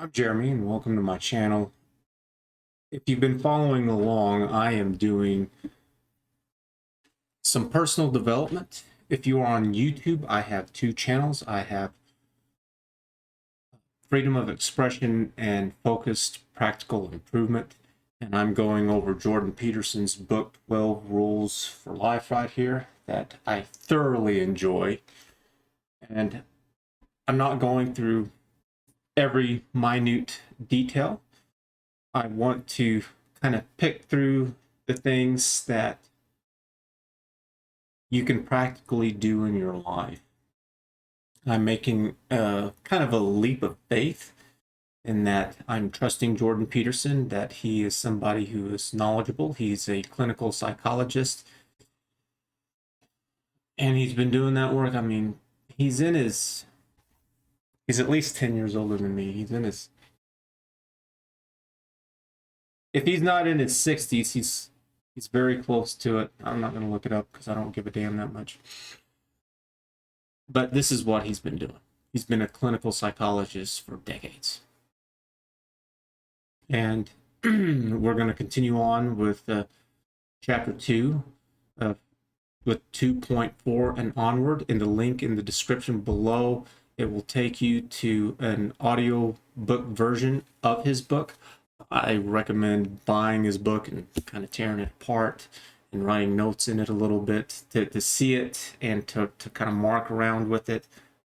I'm Jeremy, and welcome to my channel. If you've been following along, I am doing some personal development. If you are on YouTube, I have two channels. I have Freedom of Expression and Focused Practical Improvement, and I'm going over Jordan Petersons book, 12 Rules for Life, right here, that I thoroughly enjoy. And I'm not going through every minute detail. I want to kind of pick through the things that you can practically do in your life. I'm making kind of a leap of faith in that I'm trusting Jordan Peterson, that he is somebody who is knowledgeable. He's a clinical psychologist, and he's been doing that work. I mean, he's in his, he's at least 10 years older than me. He's in his, if he's not in his 60s, he's very close to it. I'm not going to look it up because I don't give a damn that much. But this is what he's been doing. He's been a clinical psychologist for decades. And we're going to continue on with chapter 2, with 2.4 and onward. In the link in the description below, it will take you to an audio book version of his book. I recommend buying his book and kind of tearing it apart and writing notes in it a little bit to see it and to kind of mark around with it.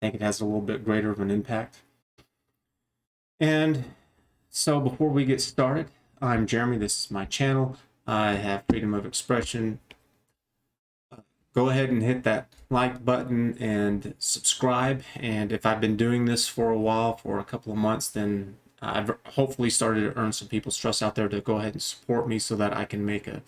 I think it has a little bit greater of an impact. And so before we get started, I'm Jeremy. This is my channel. I have freedom of expression. Go ahead and hit that like button and subscribe. And if I've been doing this for a while, for a couple of months, then I've hopefully started to earn some people's trust out there to go ahead and support me so that I can make a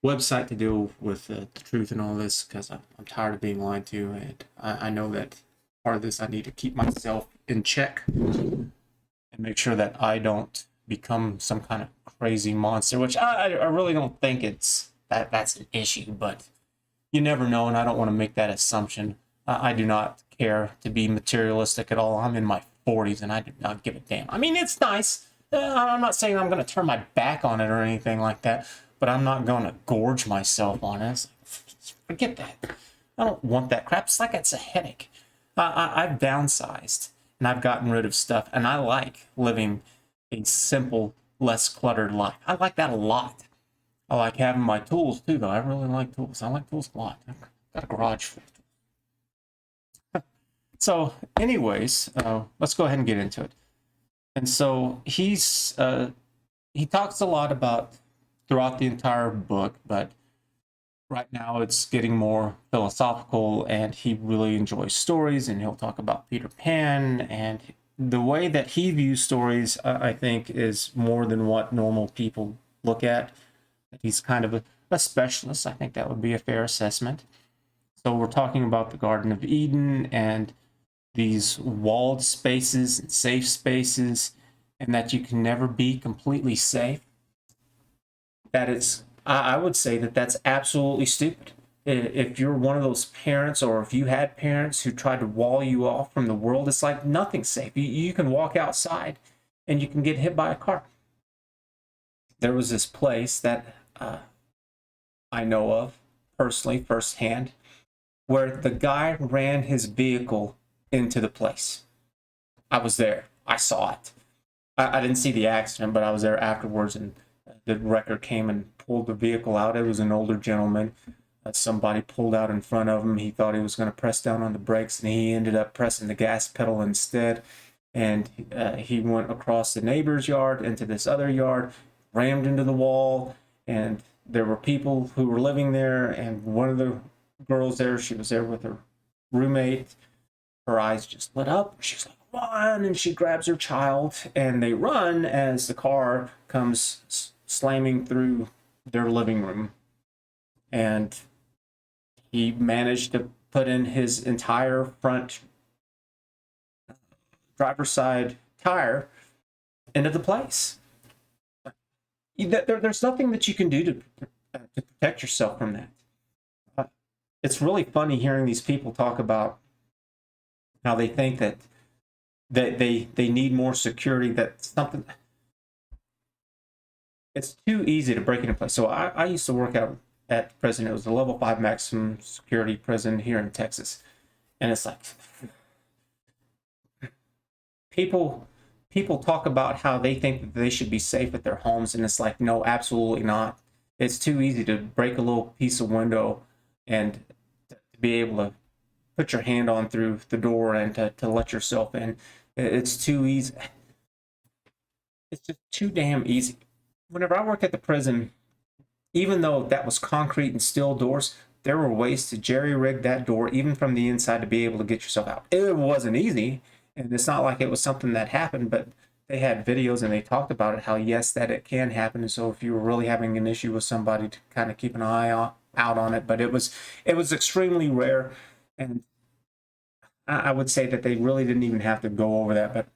website to deal with the truth and all this, because I'm tired of being lied to, and I know that part of this I need to keep myself in check and make sure that I don't become some kind of crazy monster, which I really don't think that's an issue, but you never know, and I don't want to make that assumption. I do not care to be materialistic at all. I'm in my 40s and I do not give a damn. I mean, it's nice. I'm not saying I'm going to turn my back on it or anything like that, but I'm not going to gorge myself on it. Forget that. I don't want that crap. It's like it's a headache. I've downsized and I've gotten rid of stuff, and I like living a simple, less cluttered life. I like that a lot. I like having my tools too, though. I really like tools. I like tools a lot. I've got a garage full of tools. So, anyways, let's go ahead and get into it. And so he talks a lot about throughout the entire book, but right now it's getting more philosophical, and he really enjoys stories, and he'll talk about Peter Pan, and the way that he views stories, I think, is more than what normal people look at. He's kind of a specialist. I think that would be a fair assessment. So we're talking about the Garden of Eden and these walled spaces and safe spaces, and that you can never be completely safe. That is, I would say that that's absolutely stupid. If you're one of those parents, or if you had parents who tried to wall you off from the world, it's like nothing's safe. You can walk outside and you can get hit by a car. There was this place that I know of personally, firsthand, where the guy ran his vehicle into the place. I was there. I saw it. I didn't see the accident, but I was there afterwards, and the wrecker came and pulled the vehicle out. It was an older gentleman. Somebody pulled out in front of him. He thought he was going to press down on the brakes, and he ended up pressing the gas pedal instead. And he went across the neighbor's yard into this other yard, rammed into the wall, and there were people who were living there, and one of the girls there, she was there with her roommate. Her eyes just lit up. She's like, run, and she grabs her child, and they run as the car comes slamming through their living room. And he managed to put in his entire front driver's side tire into the place. There's nothing that you can do to protect yourself from that. It's really funny hearing these people talk about how they think that that they need more security. That something, it's too easy to break into place. So I used to work out at the prison. It was a level 5 maximum security prison here in Texas, and it's like people talk about how they think that they should be safe at their homes, and it's like, no, absolutely not. It's too easy to break a little piece of window and to be able to put your hand on through the door and to let yourself in. It's too easy. It's just too damn easy. Whenever I worked at the prison, even though that was concrete and steel doors, there were ways to jerry-rig that door, even from the inside, to be able to get yourself out. It wasn't easy, and it's not like it was something that happened, but they had videos and they talked about it, how yes, that it can happen. And so if you were really having an issue with somebody, to kind of keep an eye out on it. But it was extremely rare, and I would say that they really didn't even have to go over that, but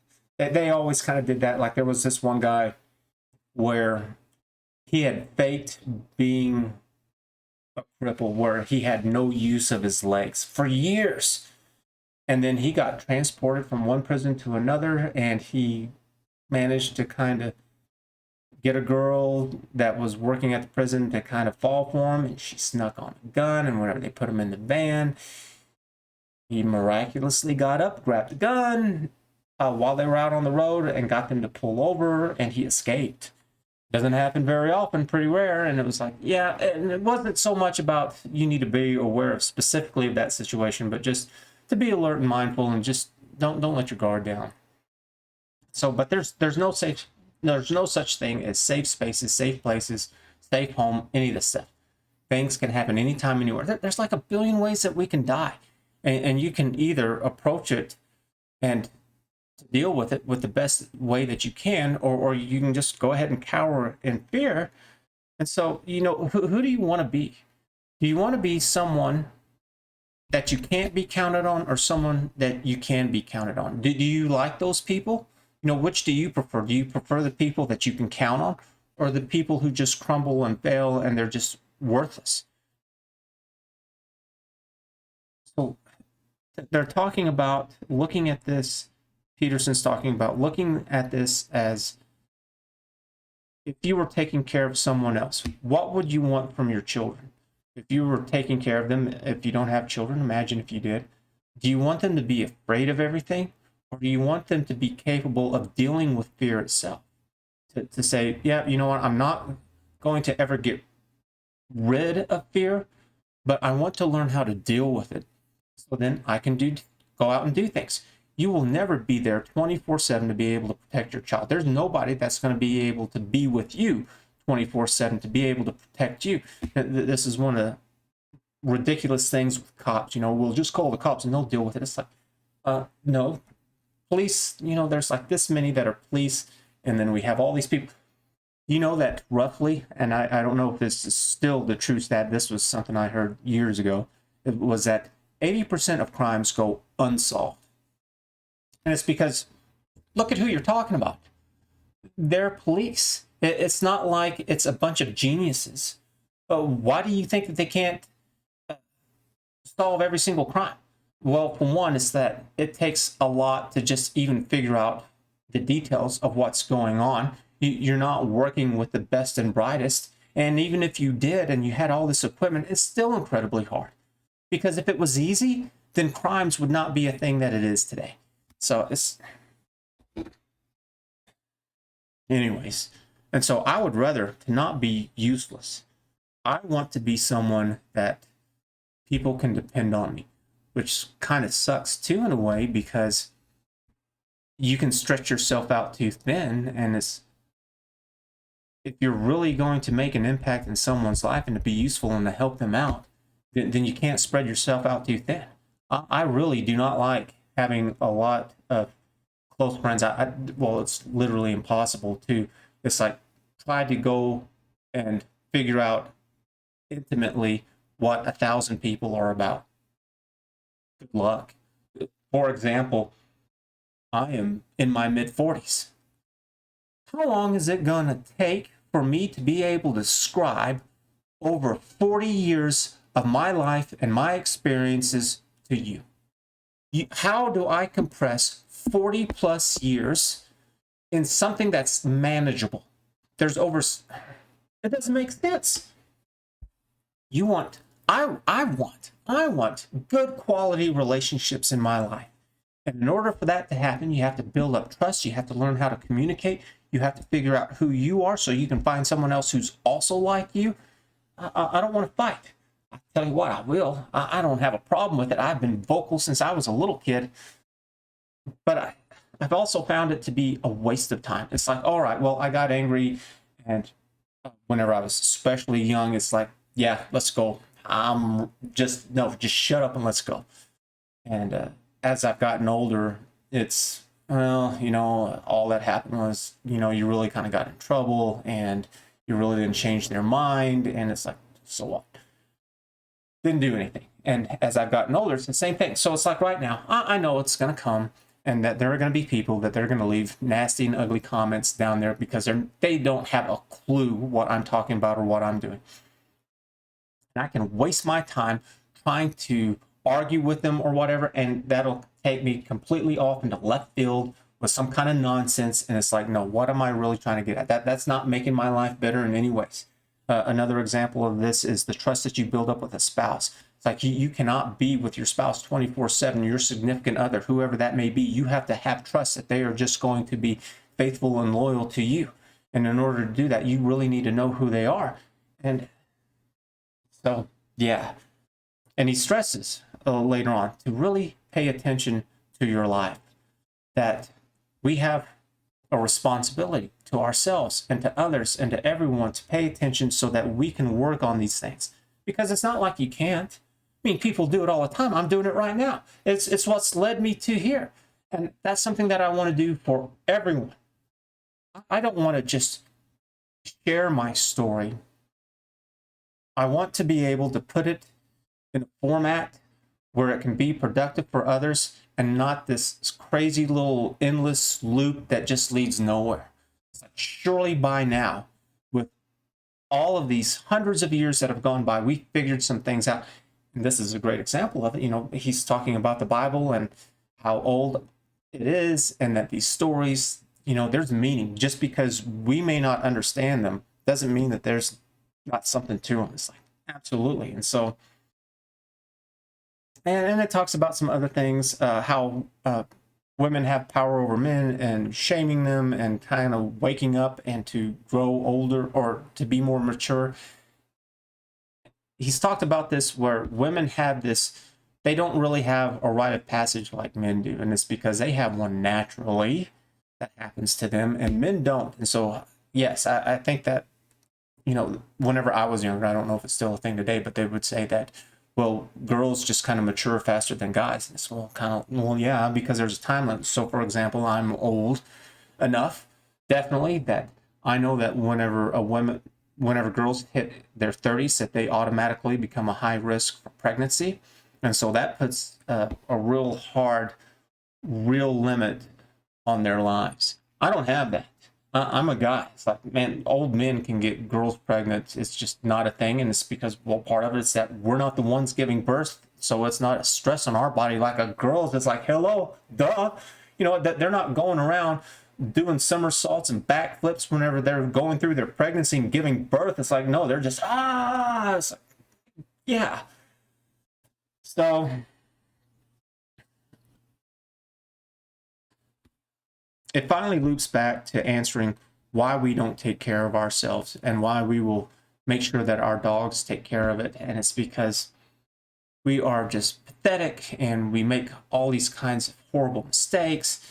they always kind of did that. Like there was this one guy where he had faked being a cripple, where he had no use of his legs for years. And then he got transported from one prison to another, and he managed to kind of get a girl that was working at the prison to kind of fall for him, and she snuck on a gun, and whenever they put him in the van, he miraculously got up, grabbed the gun while they were out on the road, and got them to pull over, and he escaped. Doesn't happen very often, pretty rare. And it was like, yeah, and it wasn't so much about you need to be aware of specifically of that situation, but just to be alert and mindful, and just don't let your guard down. So, but there's no such thing as safe spaces, safe places, safe home, any of this stuff. Things can happen anytime, anywhere. There's like a billion ways that we can die, and you can either approach it and deal with it with the best way that you can, or you can just go ahead and cower in fear. And so, who do you want to be? Do you want to be someone that you can't be counted on, or someone that you can be counted on? Do you like those people? Which do you prefer? Do you prefer the people that you can count on, or the people who just crumble and fail and they're just worthless? So they're talking about looking at this. Peterson's talking about looking at this as if you were taking care of someone else, what would you want from your children? If you were taking care of them, if you don't have children, imagine if you did. Do you want them to be afraid of everything? Or do you want them to be capable of dealing with fear itself? To say, yeah, you know what, I'm not going to ever get rid of fear, but I want to learn how to deal with it. So then I can go out and do things. You will never be there 24/7 to be able to protect your child. There's nobody that's going to be able to be with you 24/7 to be able to protect you. This is one of the ridiculous things with cops. We'll just call the cops and they'll deal with it. It's like, no. Police, there's like this many that are police, and then we have all these people. That roughly, and I don't know if this is still the true stat, this was something I heard years ago, it was that 80% of crimes go unsolved. And it's because, look at who you're talking about. They're police. It's not like it's a bunch of geniuses. Why do you think that they can't solve every single crime? Well, for one, it's that it takes a lot to just even figure out the details of what's going on. You're not working with the best and brightest. And even if you did and you had all this equipment, it's still incredibly hard. Because if it was easy, then crimes would not be a thing that it is today. So anyways, and so I would rather to not be useless. I want to be someone that people can depend on me, which kind of sucks too in a way, because you can stretch yourself out too thin, and if you're really going to make an impact in someone's life and to be useful and to help them out, then you can't spread yourself out too thin. I really do not like having a lot of close friends. Well, it's literally impossible to. It's like try to go and figure out intimately what 1,000 people are about. Good luck. For example, I am in my mid-40s. How long is it going to take for me to be able to describe over 40 years of my life and my experiences to you? How do I compress 40 plus years in something that's manageable? It doesn't make sense. I want good quality relationships in my life. And in order for that to happen, you have to build up trust. You have to learn how to communicate. You have to figure out who you are so you can find someone else who's also like you. I don't want to fight. I tell you what, I will. I don't have a problem with it. I've been vocal since I was a little kid. But I've also found it to be a waste of time. It's like, all right, well, I got angry. And whenever I was especially young, it's like, yeah, let's go. Just shut up and let's go. And as I've gotten older, it's, well, all that happened was, you really kind of got in trouble and you really didn't change their mind. And it's like, so what? Didn't do anything. And as I've gotten older, it's the same thing. So it's like right now, I know it's going to come and that there are going to be people that they're going to leave nasty and ugly comments down there because they don't have a clue what I'm talking about or what I'm doing. And I can waste my time trying to argue with them or whatever, and that'll take me completely off into left field with some kind of nonsense. And it's like, no, what am I really trying to get at? That's not making my life better in any ways. Another example of this is the trust that you build up with a spouse. It's like you cannot be with your spouse 24/7, your significant other, whoever that may be. You have to have trust that they are just going to be faithful and loyal to you. And in order to do that, you really need to know who they are. And so, yeah. And he stresses later on to really pay attention to your life, that we have a responsibility to ourselves and to others and to everyone to pay attention so that we can work on these things. Because it's not like you can't. I mean, people do it all the time. I'm doing it right now. It's what's led me to here. And that's something that I want to do for everyone. I don't want to just share my story. I want to be able to put it in a format where it can be productive for others and not this crazy little endless loop that just leads nowhere. It's like, surely by now, with all of these hundreds of years that have gone by, we figured some things out. And this is a great example of it. He's talking about the Bible and how old it is, and that these stories, there's meaning. Just because we may not understand them doesn't mean that there's not something to them. It's like, absolutely. And so, and it talks about some other things, how women have power over men and shaming them and kind of waking up and to grow older or to be more mature. He's talked about this where women have this, they don't really have a rite of passage like men do. And it's because they have one naturally that happens to them and men don't. And so, yes, I think that, whenever I was younger, I don't know if it's still a thing today, but they would say that, well, girls just kind of mature faster than guys. And it's, well, yeah, because there's a time limit. So, for example, I'm old enough, definitely, that I know that whenever girls hit their 30s, that they automatically become a high risk for pregnancy. And so that puts a real limit on their lives. I don't have that. I'm a guy. It's like, man, old men can get girls pregnant. It's just not a thing. And it's because, well, part of it is that we're not the ones giving birth. So it's not a stress on our body like a girl's. It's like, hello, duh. That they're not going around doing somersaults and backflips whenever they're going through their pregnancy and giving birth. It's like, no, they're just, it's like, yeah. So it finally loops back to answering why we don't take care of ourselves and why we will make sure that our dogs take care of it. And it's because we are just pathetic and we make all these kinds of horrible mistakes.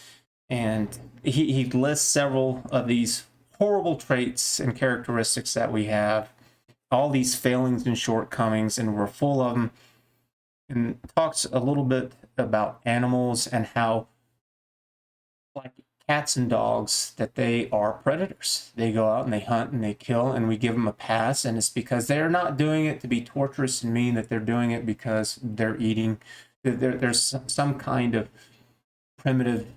And he lists several of these horrible traits and characteristics that we have, all these failings and shortcomings, and we're full of them. And talks a little bit about animals and how, like cats and dogs, that they are predators. They go out and they hunt and they kill, and we give them a pass. And it's because they're not doing it to be torturous and mean, that they're doing it because they're eating. There's some kind of primitive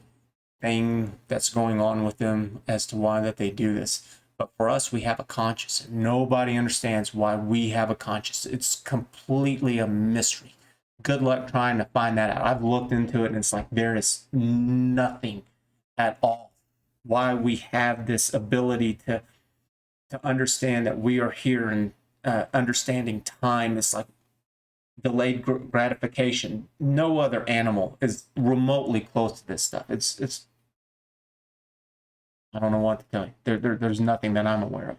thing that's going on with them as to why that they do this. But for us, we have a conscience, and nobody understands why we have a conscience. It's completely a mystery. good luck trying to find that out. I've looked into it and it's like there is nothing at all why we have this ability to understand that we are here, and understanding time is like delayed gratification. No other animal is remotely close to this stuff. It's I don't know what to tell you. There's nothing that I'm aware of.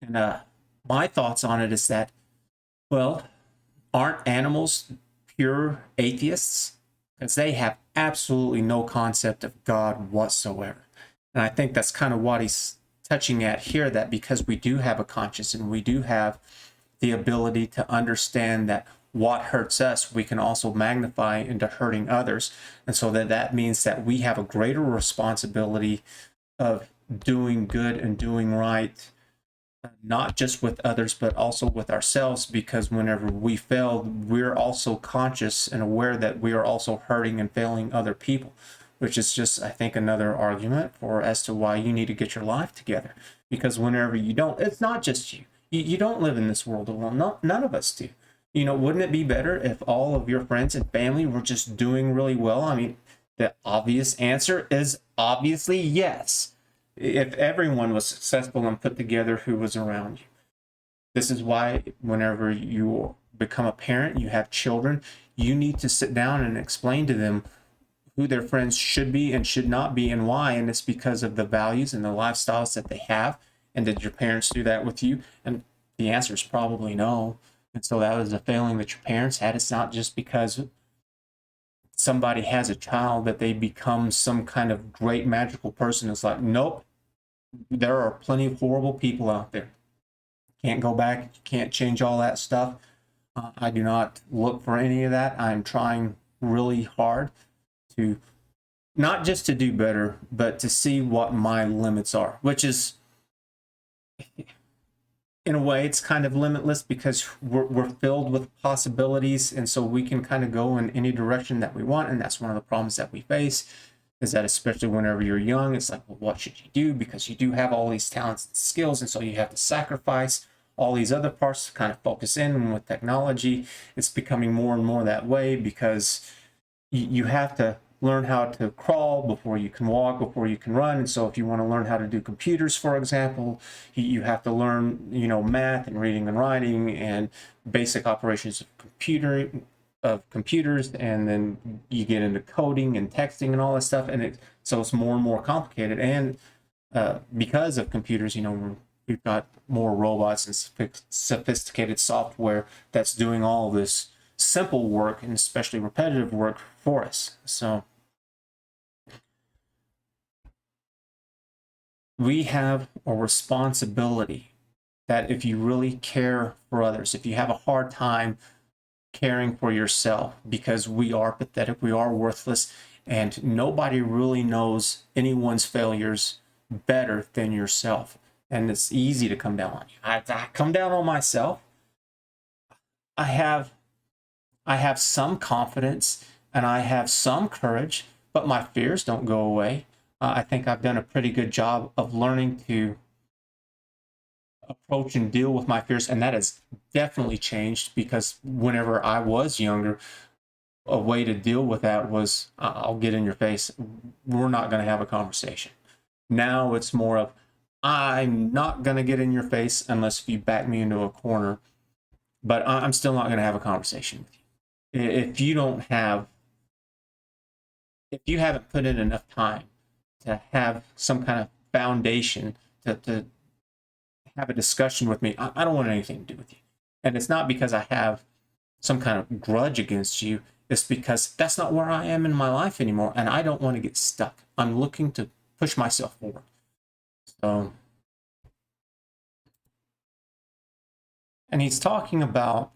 And my thoughts on it is that, well, aren't animals pure atheists? Because they have absolutely no concept of God whatsoever. And I think that's kind of what he's touching at here, that because we do have a conscience and we do have the ability to understand that what hurts us, we can also magnify into hurting others. And so that means that we have a greater responsibility of doing good and doing right, not just with others, but also with ourselves, because whenever we fail, we're also conscious and aware that we are also hurting and failing other people, which is just, I think, another argument for as to why you need to get your life together. Because whenever you don't, it's not just you. You don't live in this world alone. No, none of us do. Wouldn't it be better if all of your friends and family were just doing really well? I mean, the obvious answer is obviously yes. If everyone was successful and put together who was around you. This is why whenever you become a parent, you have children, you need to sit down and explain to them who their friends should be and should not be and why. And it's because of the values and the lifestyles that they have. And did your parents do that with you? And the answer is probably no. And so that was a failing that your parents had. It's not just because somebody has a child that they become some kind of great magical person. It's like, nope, there are plenty of horrible people out there. Can't go back, can't change all that stuff. I do not look for any of that. I'm trying really hard to not just to do better, but to see what my limits are, which is, in a way, it's kind of limitless because we're filled with possibilities, and so we can kind of go in any direction that we want. And that's one of the problems that we face, is that especially whenever you're young, it's like, well, what should you do? Because you do have all these talents and skills, and so you have to sacrifice all these other parts to kind of focus in. And with technology, it's becoming more and more that way, because you have to learn how to crawl before you can walk, before you can run. And so if you want to learn how to do computers, for example, you have to learn, math and reading and writing and basic operations of computers, and then you get into coding and texting and all that stuff. And so it's more and more complicated. And because of computers, we've got more robots and sophisticated software that's doing all this simple work, and especially repetitive work, for us. So we have a responsibility that if you really care for others, if you have a hard time caring for yourself, because we are pathetic, we are worthless, and nobody really knows anyone's failures better than yourself. And it's easy to come down on you. I come down on myself. I have some confidence and I have some courage, but my fears don't go away. I think I've done a pretty good job of learning to approach and deal with my fears, and that has definitely changed, because whenever I was younger, a way to deal with that was, I'll get in your face, we're not going to have a conversation. Now it's more of, I'm not going to get in your face unless you back me into a corner, but I'm still not going to have a conversation with you. If you haven't put in enough time to have some kind of foundation to have a discussion with me, I don't want anything to do with you. And it's not because I have some kind of grudge against you. It's because that's not where I am in my life anymore, and I don't want to get stuck. I'm looking to push myself forward. So, and he's talking about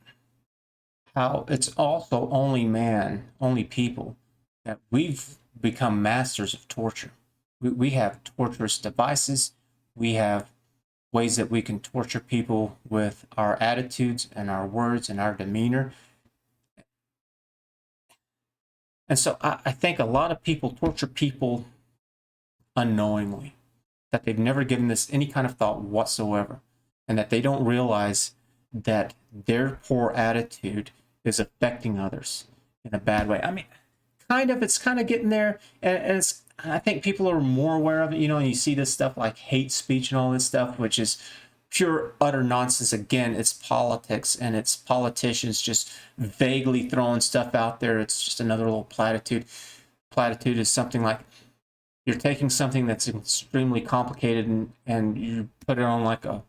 how it's also only people, that we've become masters of torture. We have torturous devices. We have ways that we can torture people with our attitudes and our words and our demeanor. And so I think a lot of people torture people unknowingly, that they've never given this any kind of thought whatsoever, and that they don't realize that their poor attitude is affecting others in a bad way. I mean, it's kind of getting there, and it's, I think people are more aware of it, and you see this stuff like hate speech and all this stuff, which is pure utter nonsense. Again, it's politics, and it's politicians just vaguely throwing stuff out there. It's just another little platitude. Platitude is something like, you're taking something that's extremely complicated and you put it on like a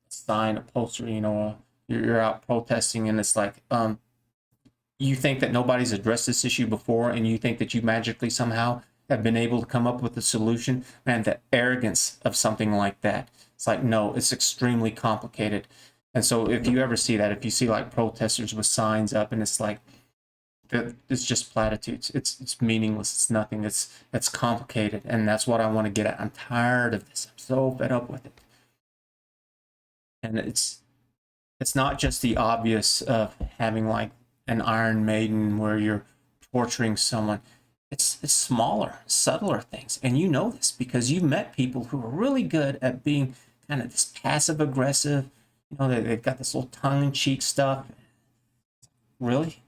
sign, a poster, you're out protesting, and it's like, you think that nobody's addressed this issue before, and you think that you magically somehow have been able to come up with a solution. Man, the arrogance of something like that. It's like, no, it's extremely complicated. And so if you ever see that, if you see like protesters with signs up, and it's like, it's just platitudes. It's meaningless. It's nothing. It's complicated, and that's what I want to get at. I'm tired of this. I'm so fed up with it. And it's not just the obvious of having like an Iron Maiden where you're torturing someone. It's smaller, subtler things, and you know this because you've met people who are really good at being kind of this passive aggressive. They've got this little tongue-in-cheek stuff. Really?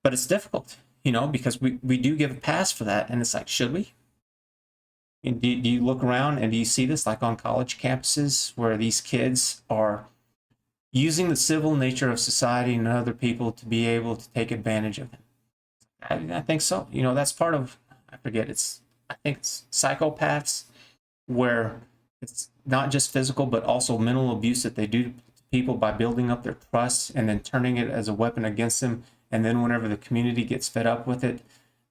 But it's difficult, because we do give a pass for that. And it's like, should we? And do you look around and do you see this like on college campuses where these kids are using the civil nature of society and other people to be able to take advantage of them? I think so. That's part of, I think it's psychopaths, where it's not just physical, but also mental abuse that they do to people by building up their trust and then turning it as a weapon against them. And then whenever the community gets fed up with it,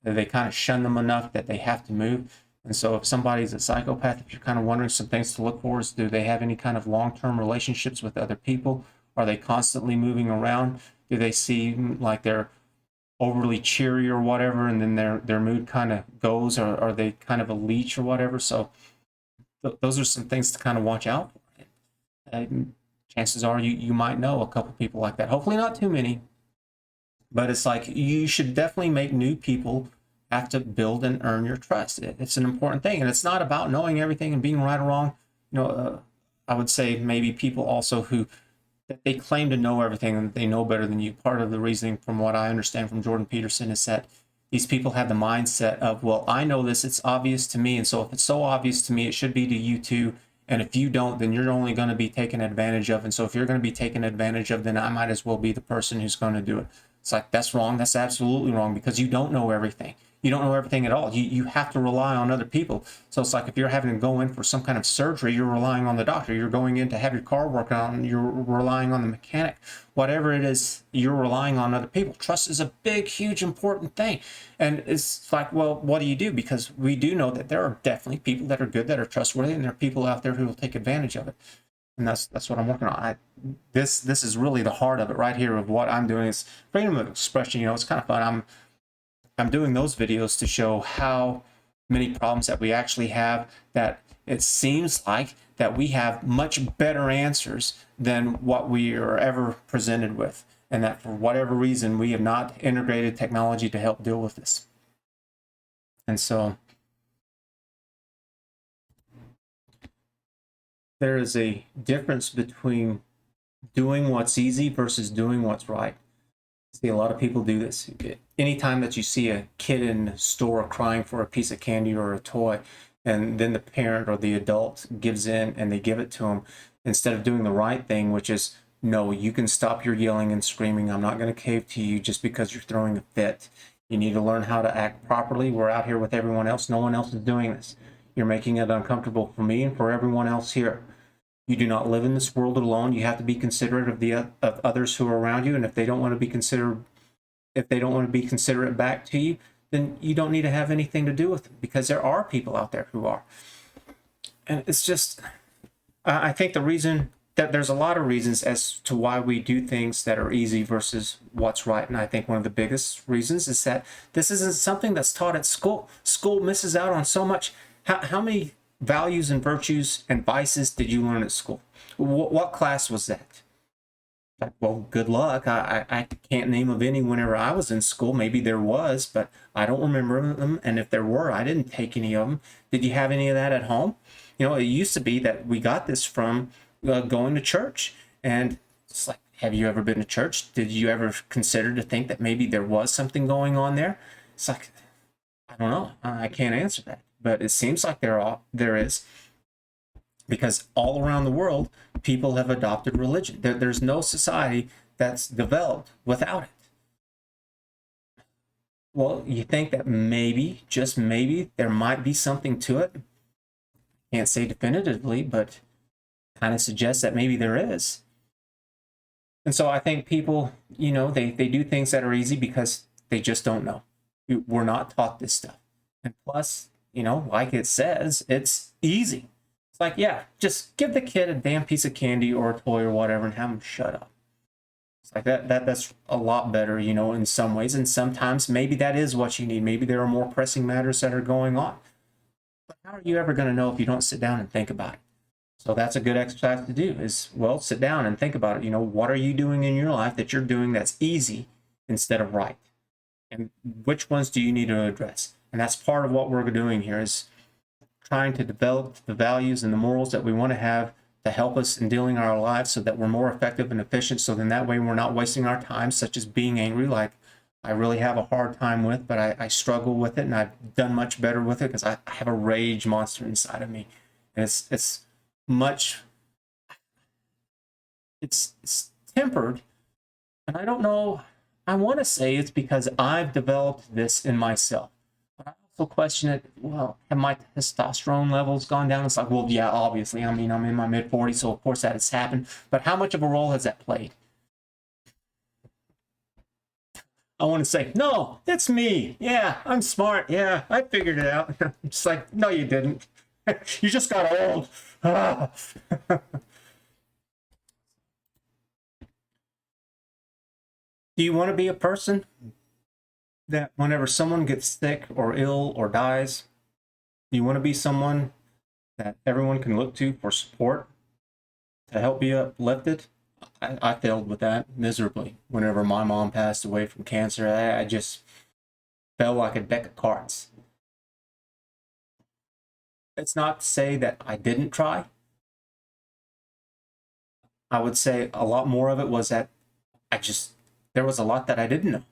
they kind of shun them enough that they have to move. And so if somebody's a psychopath, if you're kind of wondering, some things to look for is, do they have any kind of long-term relationships with other people? Are they constantly moving around? Do they seem like they're overly cheery or whatever, and then their mood kind of goes? Or are they kind of a leech or whatever? So those are some things to kind of watch out for. Chances are you might know a couple people like that. Hopefully not too many. But it's like, you should definitely make new people have to build and earn your trust. It's an important thing. And it's not about knowing everything and being right or wrong. I would say maybe people also that they claim to know everything and they know better than you. Part of the reasoning, from what I understand from Jordan Peterson, is that these people have the mindset of, well, I know this, it's obvious to me. And so if it's so obvious to me, it should be to you too. And if you don't, then you're only going to be taken advantage of. And so if you're going to be taken advantage of, then I might as well be the person who's going to do it. It's like, that's wrong. That's absolutely wrong, because you don't know everything. You don't know everything at all. You have to rely on other people. So it's like, if you're having to go in for some kind of surgery, you're relying on the doctor. You're going in to have your car worked on, you're relying on the mechanic. Whatever it is, you're relying on other people. Trust is a big, huge, important thing. And it's like, well, what do? Because we do know that there are definitely people that are good, that are trustworthy, and there are people out there who will take advantage of it. And that's what I'm working on. This is really the heart of it right here, of what I'm doing. Is freedom of expression. It's kind of fun. I'm doing those videos to show how many problems that we actually have, that it seems like that we have much better answers than what we are ever presented with, and that for whatever reason we have not integrated technology to help deal with this. And so there is a difference between doing what's easy versus doing what's right. See, a lot of people do this. Anytime that you see a kid in the store crying for a piece of candy or a toy, and then the parent or the adult gives in and they give it to them, instead of doing the right thing, which is, no, you can stop your yelling and screaming. I'm not going to cave to you just because you're throwing a fit. You need to learn how to act properly. We're out here with everyone else. No one else is doing this. You're making it uncomfortable for me and for everyone else here. You do not live in this world alone. You have to be considerate of others who are around you, and if they don't want to be considerate back to you, then you don't need to have anything to do with them, because there are people out there who are. And it's just, I think the reason that there's a lot of reasons as to why we do things that are easy versus what's right. And I think one of the biggest reasons is that this isn't something that's taught at school. School misses out on so much. How many values and virtues and vices did you learn at school? What class was that? Well, good luck. I can't name of any whenever I was in school. Maybe there was, but I don't remember them. And if there were, I didn't take any of them. Did you have any of that at home? It used to be that we got this from going to church. And it's like, have you ever been to church? Did you ever consider to think that maybe there was something going on there? It's like, I don't know. I can't answer that. But it seems like there is, because all around the world, people have adopted religion. There's no society that's developed without it. Well, you think that maybe, just maybe, there might be something to it. Can't say definitively, but kind of suggests that maybe there is. And so I think people, they do things that are easy because they just don't know. We're not taught this stuff. And plus, like it says, it's easy. It's like, yeah, just give the kid a damn piece of candy or a toy or whatever and have him shut up. It's like that's a lot better, in some ways. And sometimes maybe that is what you need. Maybe there are more pressing matters that are going on. But how are you ever going to know if you don't sit down and think about it? So that's a good exercise to do is, well, sit down and think about it. What are you doing in your life that you're doing that's easy instead of right? And which ones do you need to address? And that's part of what we're doing here, is trying to develop the values and the morals that we want to have to help us in dealing our lives so that we're more effective and efficient. So then that way we're not wasting our time, such as being angry, like I really have a hard time with, but I struggle with it, and I've done much better with it because I have a rage monster inside of me. And it's tempered, and I don't know, I want to say it's because I've developed this in myself. But I also question it, well, have my testosterone levels gone down? It's like, well, yeah, obviously. I mean, I'm in my mid-40s, so of course that has happened. But how much of a role has that played? I want to say, no, it's me. Yeah, I'm smart. Yeah, I figured it out. It's like, no, you didn't. You just got old. Do you want to be a person that whenever someone gets sick or ill or dies, do you want to be someone that everyone can look to for support, to help be uplifted? I failed with that miserably. Whenever my mom passed away from cancer, I just fell like a deck of cards. It's not to say that I didn't try. I would say a lot more of it was that there was a lot that I didn't know.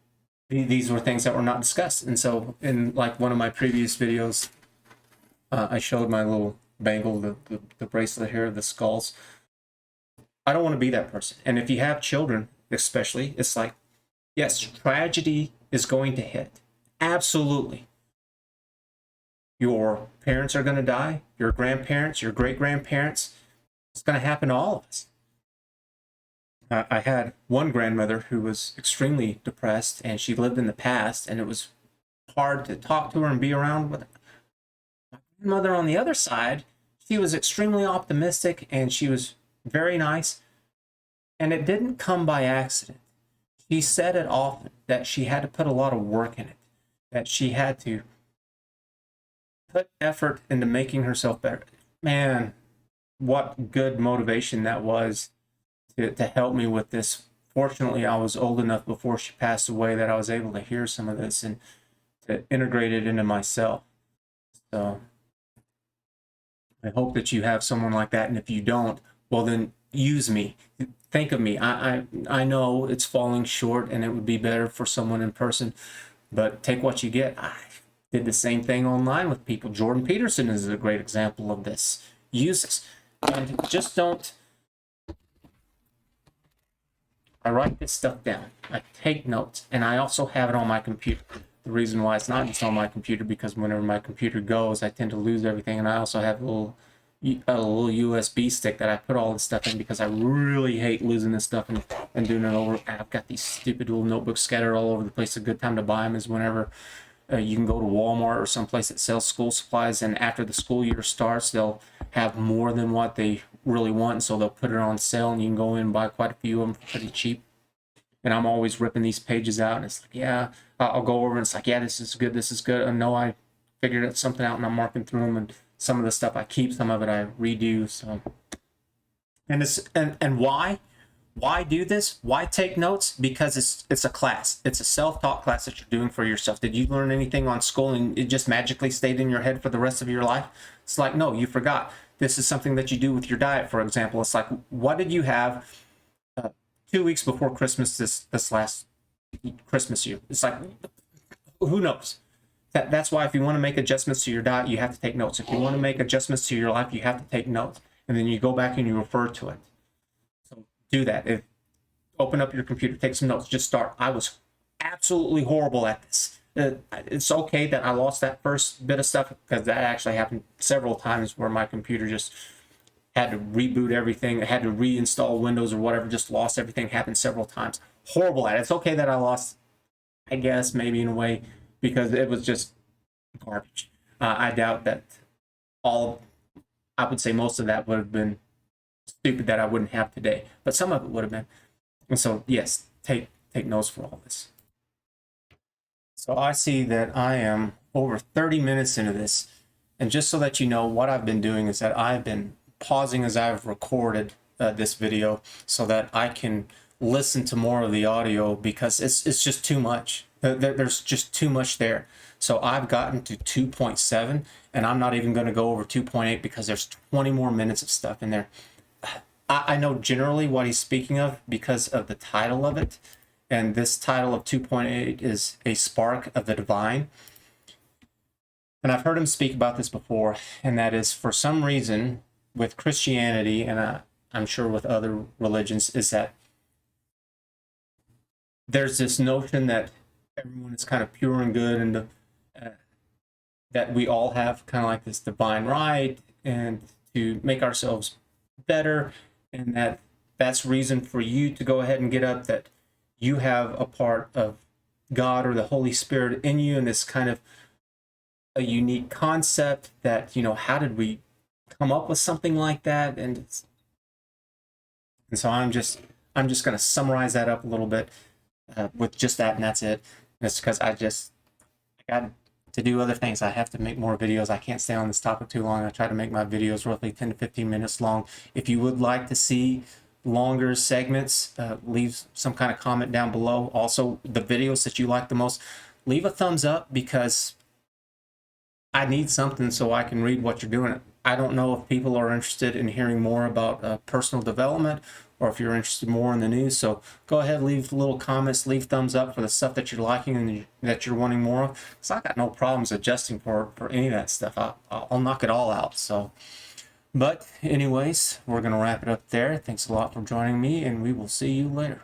These were things that were not discussed. And so in like one of my previous videos, I showed my little bangle, the bracelet here, the skulls. I don't want to be that person. And if you have children, especially, it's like, yes, tragedy is going to hit. Absolutely. Your parents are going to die, your grandparents, your great-grandparents. It's going to happen to all of us. I had one grandmother who was extremely depressed, and she lived in the past, and it was hard to talk to her and be around with her. My grandmother on the other side, she was extremely optimistic, and she was very nice, and it didn't come by accident. She said it often, that she had to put a lot of work in it, that she had to put effort into making herself better. Man, what good motivation that was to help me with this. Fortunately, I was old enough before she passed away that I was able to hear some of this and to integrate it into myself. So I hope that you have someone like that, and if you don't, well, then use me. Think of me. I know it's falling short, and it would be better for someone in person, but take what you get. I did the same thing online with people. Jordan Peterson is a great example of this. Use this, and just don't. I write this stuff down. I take notes, and I also have it on my computer. The reason why it's not just on my computer, because whenever my computer goes, I tend to lose everything, and I also have a little USB stick that I put all this stuff in because I really hate losing this stuff and doing it over. I've got these stupid little notebooks scattered all over the place. A good time to buy them is whenever you can go to Walmart or someplace that sells school supplies, and after the school year starts, they'll have more than what they really want, and so they'll put it on sale, and you can go in and buy quite a few of them for pretty cheap. And I'm always ripping these pages out, and it's like, yeah, I'll go over, and it's like, yeah, this is good, and no, I figured something out, and I'm marking through them, and some of the stuff I keep, some of it I redo. So, and why do this? Why take notes? Because it's a class. It's a self-taught class that you're doing for yourself. Did you learn anything on school and it just magically stayed in your head for the rest of your life? It's like, no, you forgot. This is something that you do with your diet, for example. It's like, what did you have 2 weeks before Christmas this last Christmas year. It's like, who knows? That's why if you want to make adjustments to your diet, you have to take notes. If you want to make adjustments to your life, you have to take notes. And then you go back and you refer to it. So do that. Open up your computer, take some notes, just start. I was absolutely horrible at this. It's okay that I lost that first bit of stuff, because that actually happened several times where my computer just had to reboot everything, had to reinstall Windows or whatever, just lost everything, happened several times. Horrible at it. It's okay that I lost, I guess, maybe in a way, because it was just garbage. I doubt that I would say most of that would have been stupid that I wouldn't have today, but some of it would have been. And so, yes, take notes for all this. So I see that I am over 30 minutes into this. And just so that you know, what I've been doing is that I've been pausing as I've recorded this video so that I can listen to more of the audio, because it's just too much. There's just too much there. So I've gotten to 2.7, and I'm not even going to go over 2.8 because there's 20 more minutes of stuff in there. I know generally what he's speaking of because of the title of it. And this title of 2.8 is A Spark of the Divine. And I've heard him speak about this before, and that is, for some reason with Christianity, and I'm sure with other religions, is that there's this notion that everyone is kind of pure and good, and that we all have kind of like this divine right and to make ourselves better, and that's reason for you to go ahead and get up, that you have a part of God or the Holy Spirit in you, and it's kind of a unique concept that, how did we come up with something like that? And so I'm just going to summarize that up a little bit with just that, and that's it. And it's because I got to do other things. I have to make more videos. I can't stay on this topic too long. I try to make my videos roughly 10 to 15 minutes long. If you would like to see longer segments, leave some kind of comment down below. Also, the videos that you like the most, leave a thumbs up, because I need something so I can read what you're doing. I don't know if people are interested in hearing more about personal development, or if you're interested more in the news. So go ahead, leave little comments, leave thumbs up for the stuff that you're liking and that you're wanting more of. Because I got no problems adjusting for any of that stuff. I'll knock it all out. So, but anyways, we're going to wrap it up there. Thanks a lot for joining me, and we will see you later.